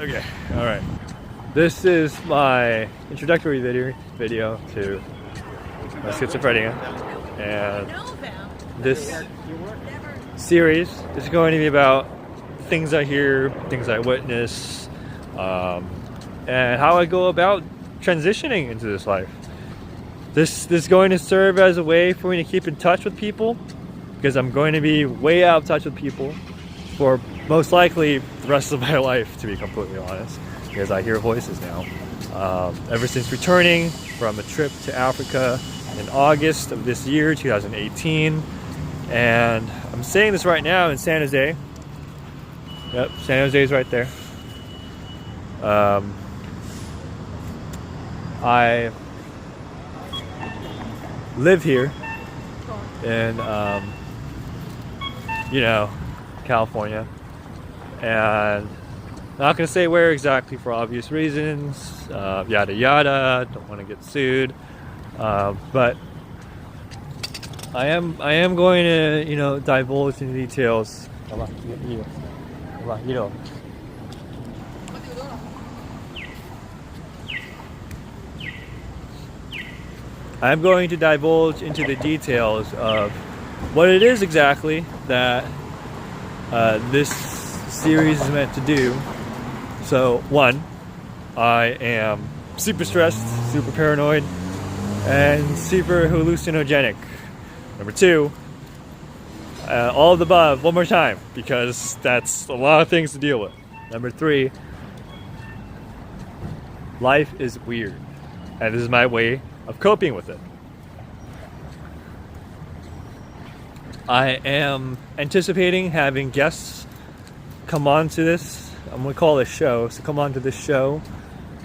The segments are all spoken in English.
Okay, all right. This is my introductory video to schizophrenia, and this series is going to be about things I hear, things I witness, and how I go about transitioning into this life. This is going to serve as a way for me to keep in touch with people, because I'm going to be way out of touch with people for most likely the rest of my life, to be completely honest, because I hear voices now. Ever since returning from a trip to Africa in August of this year, 2018, and I'm saying this right now in San Jose. Yep, San Jose is right there. I live here in, California, and I'm not going to say where exactly for obvious reasons, yada yada, don't want to get sued, but I am going to, divulge into details. I'm going to divulge into the details of what it is exactly that this series is meant to do. So, one, I am super stressed, super paranoid, and super hallucinogenic. Number two, all of the above one more time, because that's a lot of things to deal with. Number three, life is weird, and this is my way of coping with it. I am anticipating having guests come on to this. I'm going to call it a show. So come on to this show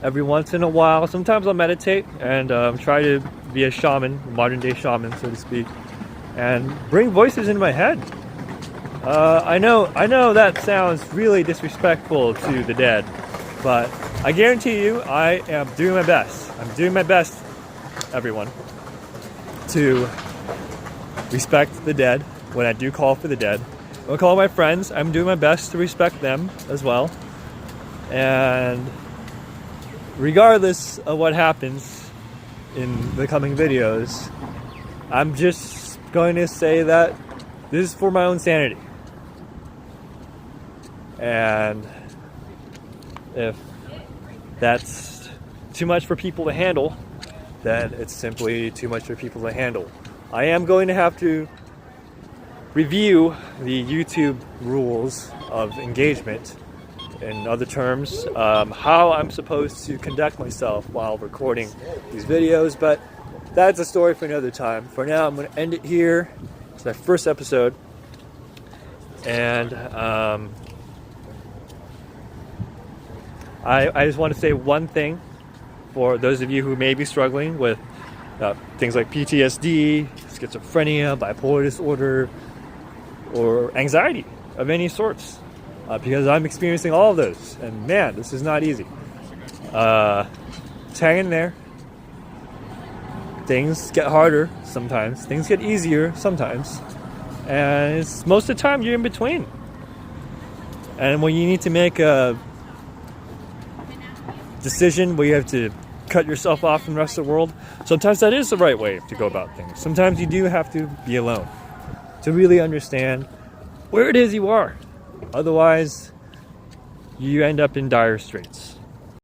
every once in a while. Sometimes I'll meditate and try to be a shaman, a modern day shaman, so to speak, and bring voices into my head. I know that sounds really disrespectful to the dead, but I guarantee you I am doing my best. I'm doing my best, everyone, to respect the dead when I do call for the dead. When I call my friends, I'm doing my best to respect them as well. And regardless of what happens in the coming videos, I'm just going to say that this is for my own sanity. And if that's too much for people to handle, then it's simply too much for people to handle. I am going to have to review the YouTube rules of engagement. In other terms, how I'm supposed to conduct myself while recording these videos, but that's a story for another time. For now, I'm going to end it here. It's my first episode, and I just want to say one thing for those of you who may be struggling with things like PTSD, schizophrenia, bipolar disorder, or anxiety of any sorts, because I'm experiencing all of those, and man, this is not easy. Just hang in there. Things get harder sometimes, things get easier sometimes, and it's most of the time you're in between. And when you need to make a decision where you have to cut yourself off from the rest of the world, sometimes that is the right way to go about things. Sometimes you do have to be alone to really understand where it is you are. Otherwise, you end up in dire straits.